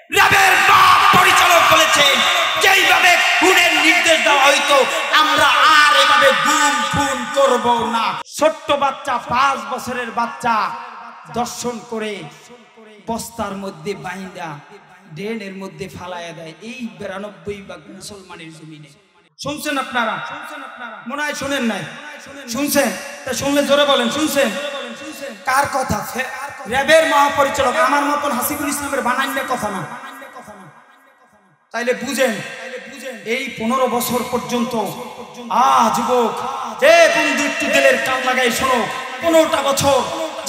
র্যাবের মা পরিচালক বলেছেন যেইভাবে খুনের নির্দেশ দেওয়া হইতো আমরা আর এভাবে গুম খুন করব না। ছোট্ট বাচ্চা 5 বছরের বাচ্চা দর্শন করে বস্তার মধ্যে বাইন্দা ড্রেনের মধ্যে ফালাইয়া দেয় এই 92 মুসলমানের জমিনে। শুনছেন আপনারা? মনে হয় শুনেন নাই? শুনছেন? তা শুনলে জোরে বলেন শুনছেন? কার কথা? র্যাবের মহাপরিচালক, আমার মতন হাসিবুল ইসলামের বানাইলে কথা না। তাইলে বুঝেন এই 15 বছর পর্যন্ত যুবক বন্ধু একটু দিলের কান লাগাই শোনো, 15টা বছর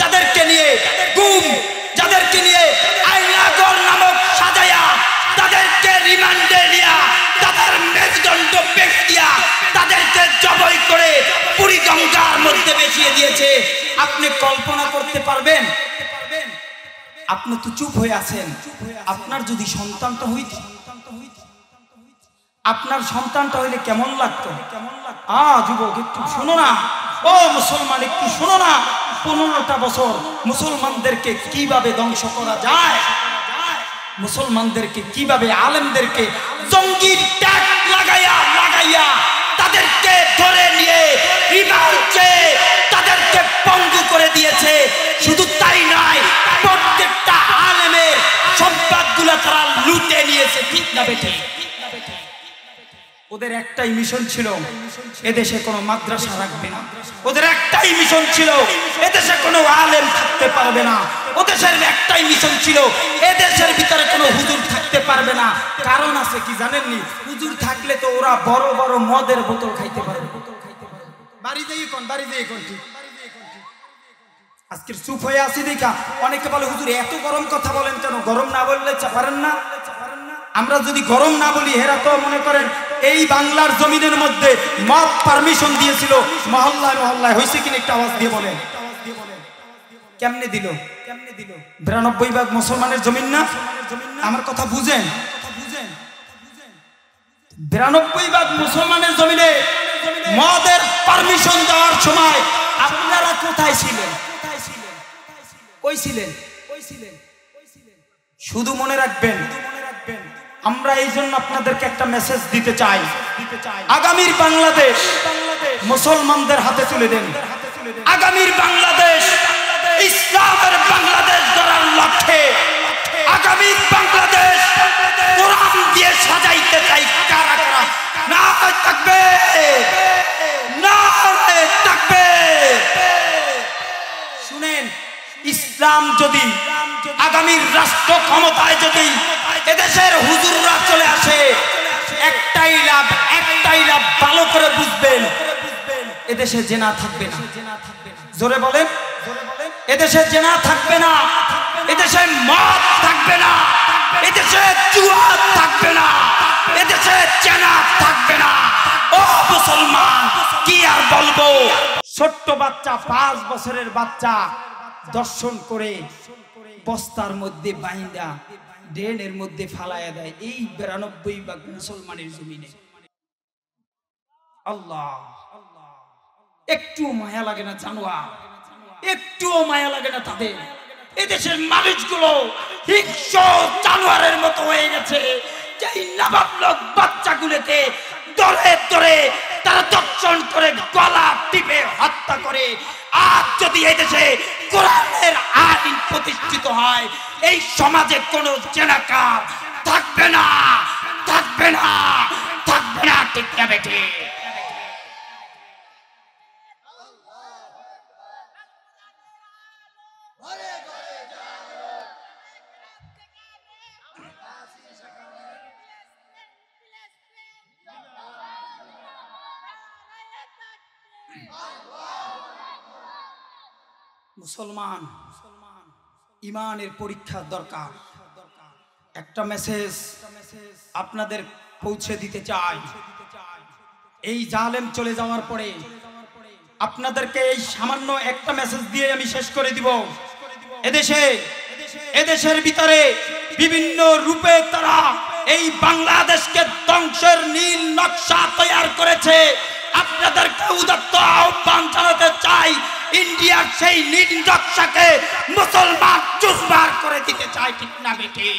যাদেরকে নিয়ে গুম, যাদেরকে নিয়ে আইনাগর নামক সাজায়া তাদেরকে রিমান্ডে নিয়া তাদের মেরুদণ্ড বেঁধে দিয়া তাদেরকে জবাই করে পুরী গঙ্গার মধ্যে বেশিয়ে দিয়েছে। আপনি কল্পনা করতে পারবেন? আপনি তো চুপ হয়ে আছেন। আপনার যদি সন্তানটা হইত, আপনার সন্তানটা হইলে কেমন লাগতো? যুবক একটু শোনো না, ও মুসলমান একটু শোনো না, 15টা বছর মুসলমানদেরকে কিভাবে ধ্বংস করা যায়, মুসলমানদেরকে কিভাবে আলেমদেরকে জঙ্গি ট্যাগ লাগাইয়া তাদেরকে ধরে নিয়ে রিমান্ডে তাদেরকে পঙ্গু করে দিয়েছে। শুধু তাই নয়, প্রত্যেকটা আলেমের সম্পদগুলো তারা লুটে নিয়েছে। ঠিক না বেঠে? ওদের একটাই মিশন ছিল এদেশে কোনো মাদ্রাসা রাখবে না। ওদের একটাই মিশন ছিল এদেশে কোনো আলেম থাকতে পারবে না। ওদের একটাই মিশন ছিল এদেশের ভিতরে কোনো হুজুর থাকতে পারবে না। কারণ আছে কি জানেননি? হুজুর থাকলে তো ওরা বড় বড় মদের বোতল খাইতে পারবে। বাড়ি যাই কোন ঠিক। আজকের চুপ হয়ে আসি দেখা অনেকে বলে হুজুর এত গরম কথা বলেন কেন? গরম না বললে পারেন না? আমরা যদি গরম না বলি, হেরা তো মনে করেন এই বাংলার জমিনের মধ্যে মদ পারমিশন দিয়েছিল মহল্লায় মহল্লায়, হয়েছে কিনা একটা আওয়াজ দিয়ে বলেন। কেমনে দিল? 92 মুসলমানের জমিন না? আমার কথা বুঝেন? 92 মুসলমানের জমিনে মদের পারমিশন দেওয়ার সময় আপনারা কোথায় ছিলেন? কই ছিলেন? শুধু মনে রাখবেন, আমরা এই জন্য আপনাদেরকে একটা মেসেজ দিতে চাই, আগামীর বাংলাদেশ মুসলমানদের হাতে তুলে দেন। আগামীর বাংলাদেশ ইসলামের বাংলাদেশ গড়ার লক্ষ্যে আগামীর বাংলাদেশ কোরআন দিয়ে সাজাইতে চাই। কারা কারা না থাকবে? না থাকবে? শুনেন, ইসলাম যদি আগামীর রাষ্ট্র ক্ষমতায় যদি এদেশের হুজুররা চলে আসে, একটাই লাভ ভালো করে বুঝবেন, এদেশে জেনা থাকবে না। জোরে বলেন, এদেশে জেনা থাকবে না, এদেশে মদ থাকবে না, এদেশে জুয়া থাকবে না, এদেশে জেনা থাকবে না। ও মুসলমান, কি আর বলবো? ছোট্ট বাচ্চা 5 বছরের বাচ্চা দর্শন করে বস্তার মধ্যে বাইন্দা ড্রেনের মধ্যে ফালাইয়া দেয় এই 92 মুসলমানের জমিনে। আল্লাহ, একটু মায়া লাগে না? জানোয়ার, একটুও মায়া লাগে না তাদের? এদেশের মানুষগুলো হিংস্র জানোয়ারের মতো হয়ে গেছে। যেই নাবালক বাচ্চাগুলোকে ধরে ধরে তারা দর্শন করে গলা টিপে হত্যা করে। আজ যদি এদেশে কোরআনের আইন প্রতিষ্ঠিত হয়, এই সমাজে কোনো জেনাকার থাকবে না, থাকবে না, থাকবে না। ঠিক না বেঠে? মুসলমান, ইমানের পরীক্ষার দরকার। একটা মেসেজ আপনাদের পৌঁছে দিতে চাই। এই জালেম চলে যাওয়ার পরে আপনাদেরকে এই সামান্য একটা মেসেজ দিয়ে আমি শেষ করে দিব। এদেশের ভিতরে বিভিন্ন রূপে তারা এই বাংলাদেশকে ধ্বংসের নীল নকশা তৈরি করেছে। আপনাদেরকে উদাত্ত আহ্বান জানাতে চাই, ইন্ডিয়ার সেই নীল নকশাকে মুসলমান চুরমার করে দিতে চায়। ঠিক না বেঠে?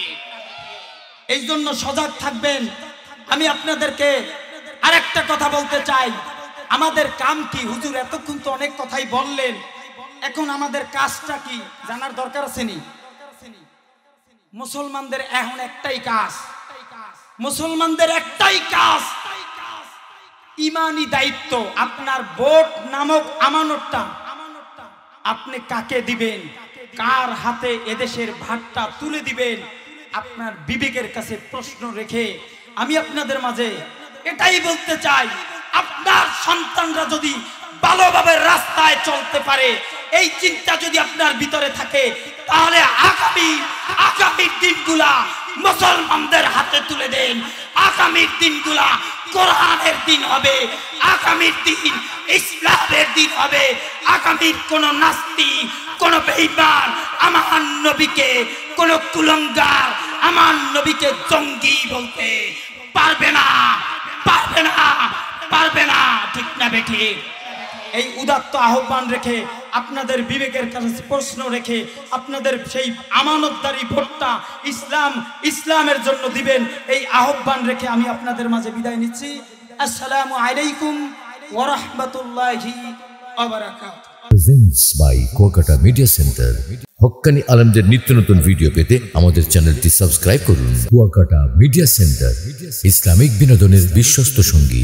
এই জন্য সজাগ থাকবেন। আমি আপনাদেরকে আরেকটা কথা বলতে চাই, আমাদের কাম কি? হুজুর এতক্ষণ তো অনেক কথাই বললেন, এখন আমাদের কাজটা কি জানার দরকার আছে নি? মুসলমানদের এখন একটাই কাজ, মুসলমানদের একটাই কাজ, ইমানি দায়িত্ব। আপনার ভোট নামক আমানতটা আপনি কাকে দিবেন, কার হাতে এদেশের ভাতটা তুলে দিবেন, আপনার বিবেকের কাছে প্রশ্ন রেখে আমি আপনাদের মাঝে এটাই বলতে চাই, আপনার সন্তানরা যদি ভালোভাবে রাস্তায় চলতে পারে, এই চিন্তা যদি আপনার ভিতরে থাকে, তাহলে আগামী দিনগুলা মুসলমানদের হাতে তুলে দেন। আগামীর দিনগুলা কোরআনের দিন হবে, আগামীর দিন ইসলামের দিন হবে। আগামীর কোন নাস্তি, কোন বেঈমান আমার নবীকে, কোন কুলঙ্গার আমার নবীকে জঙ্গি বলতে পারবে না, পারবে না, পারবে না। ঠিক না বেঠিক? এই উদাত্ত আহ্বান রেখে, আপনাদের বিবেকের কাছে প্রশ্ন রেখে, আপনাদের সেই আমানতদারি ভোটটা ইসলামের জন্য দিবেন, এই আহ্বান রেখে আমি আপনাদের মাঝে বিদায় নিচ্ছি। আসসালামু আলাইকুম ওয়া রাহমাতুল্লাহি ওয়া বারাকাতুহু। Presents by Kuakata media centre. হক্কানি আলেমদের নিত্য নতুন ভিডিও পেতে আমাদের চ্যানেলটি সাবস্ক্রাইব করুন। কুয়াকাটা মিডিয়া সেন্টার, ইসলামিক বিনোদনের বিশ্বস্ত সঙ্গী।